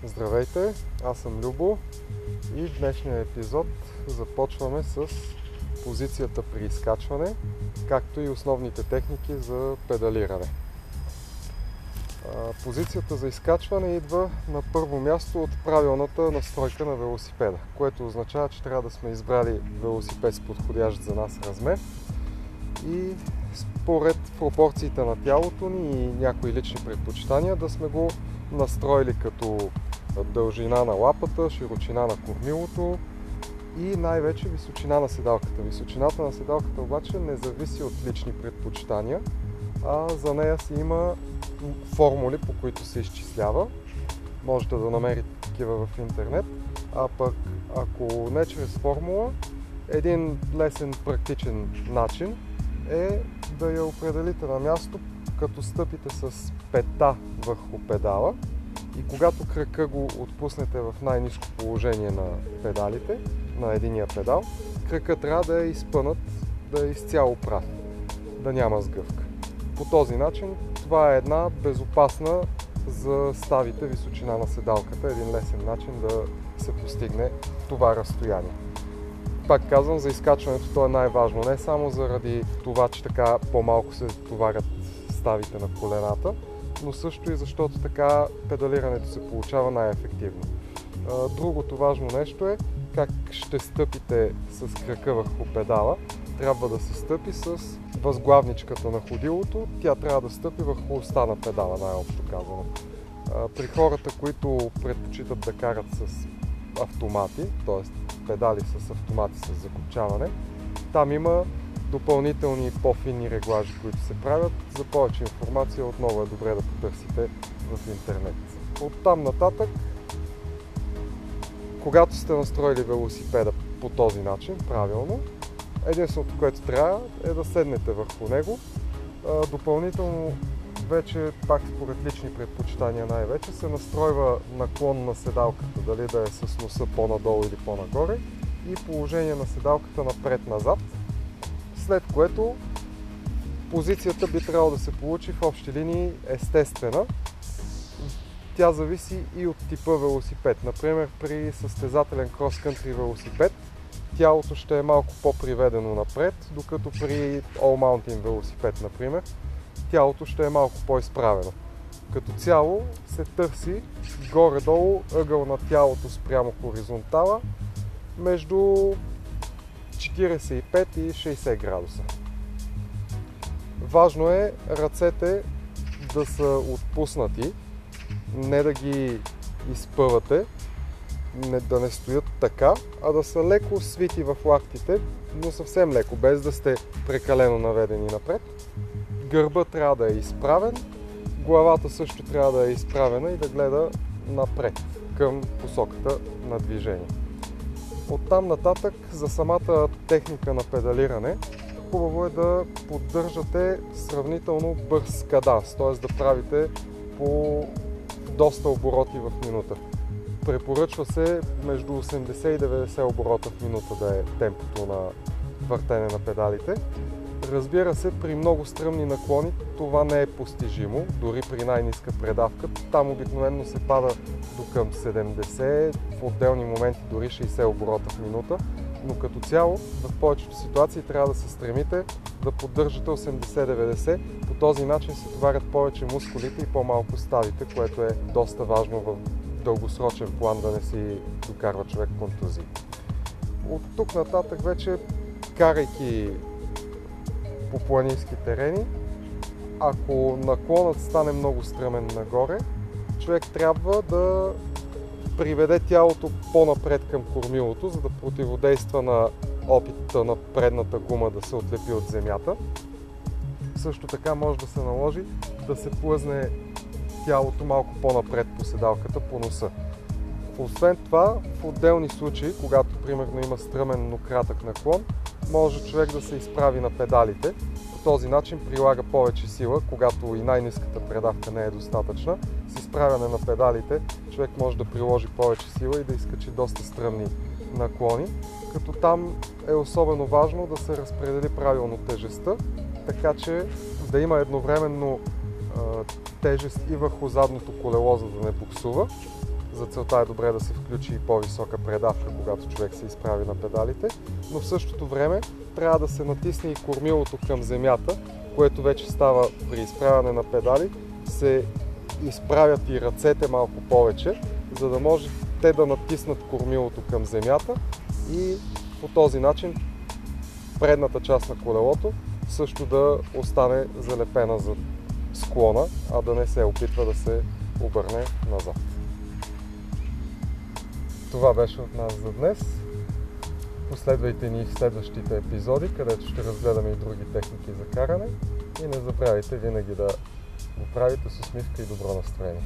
Здравейте, аз съм Любо и в днешния епизод започваме с позицията при изкачване, както и основните техники за педалиране. Позицията за изкачване идва на първо място от правилната настройка на велосипеда, което означава, че трябва да сме избрали велосипед с подходящ за нас размер и според пропорциите на тялото ни и някои лични предпочитания да сме го настроили като дължина на лапата, широчина на кормилото и най-вече височина на седалката. Височината на седалката обаче не зависи от лични предпочитания, а за нея си има формули, по които се изчислява. Можете да намерите такива в интернет, а пък ако не чрез формула, един лесен практичен начин е да я определите на място, като стъпите с пета върху педала и когато крака го отпуснете в най-ниско положение на педалите, на единия педал, крака трябва да е изпънат, да е изцяло прав, да няма сгъвка. По този начин това е една безопасна за ставите височина на седалката, един лесен начин да се постигне това разстояние. Пак казвам, за изкачването то е най-важно, не само заради това, че така по-малко се товарят ставите на колената, но също и защото така педалирането се получава най-ефективно. Другото важно нещо е как ще стъпите с крака върху педала. Трябва да се стъпи с възглавничката на ходилото, тя трябва да стъпи върху оста на педала, най-общо казано. При хората, които предпочитат да карат с автомати, т.е. педали с автомати с закопчаване, там има допълнителни по-финни реглажи, които се правят. За повече информация отново е добре да потърсите в интернет. Оттам нататък, когато сте настроили велосипеда по този начин, правилно, единственото, което трябва е да седнете върху него. Допълнително, вече пак според лични предпочитания най-вече, се настройва наклон на седалката, дали да е с носа по-надолу или по-нагоре и положение на седалката напред-назад, след което позицията би трябвало да се получи в общи линии естествена. Тя зависи и от типа велосипед. Например, при състезателен крос-кънтри велосипед тялото ще е малко по-приведено напред, докато при all-mountain велосипед, например, тялото ще е малко по-изправено. Като цяло се търси горе-долу ъгъл на тялото спрямо хоризонтала между 45 и 60 градуса. Важно е ръцете да са отпуснати, не да ги изпъвате, да не стоят така, а да са леко свити в лактите, но съвсем леко, без да сте прекалено наведени напред. Гърбът трябва да е изправен, главата също трябва да е изправена и да гледа напред, към посоката на движение. Оттам нататък за самата техника на педалиране, хубаво е да поддържате сравнително бърз каданс, т.е. да правите по доста обороти в минута. Препоръчва се между 80 и 90 оборота в минута да е темпото на въртене на педалите. Разбира се, при много стръмни наклони това не е постижимо, дори при най-ниска предавка. Там обикновено се пада до към 70, в отделни моменти дори 60 оборота в минута, но като цяло в повечето ситуации трябва да се стремите да поддържате 80-90. По този начин се товарят повече мускулите и по-малко ставите, което е доста важно в дългосрочен план да не си докарва човек контузии. От тук нататък вече, карайки по планински терени, ако наклонът стане много стръмен нагоре, човек трябва да приведе тялото по-напред към кормилото, за да противодейства на опита на предната гума да се отлепи от земята. Също така може да се наложи да се плъзне тялото малко по-напред по седалката, по носа. Освен това, в отделни случаи, когато примерно има стръмен, но кратък наклон, може човек да се изправи на педалите. По този начин прилага повече сила, когато и най-ниската предавка не е достатъчна. С изправяне на педалите човек може да приложи повече сила и да изкачи доста стръмни наклони, като там е особено важно да се разпредели правилно тежестта, така че да има едновременно тежест и върху задното колело, за да не буксува, За целта е добре да се включи и по-висока предавка, когато човек се изправи на педалите, но в същото време трябва да се натисне и кормилото към земята, което вече става при изправяне на педали, се изправят и ръцете малко повече, за да може те да натиснат кормилото към земята и по този начин предната част на колелото също да остане залепена за склона, а да не се опитва да се обърне назад. Това беше от нас за днес. Последвайте ни в следващите епизоди, където ще разгледаме и други техники за каране. И не забравяйте винаги да го правите с усмивка и добро настроение.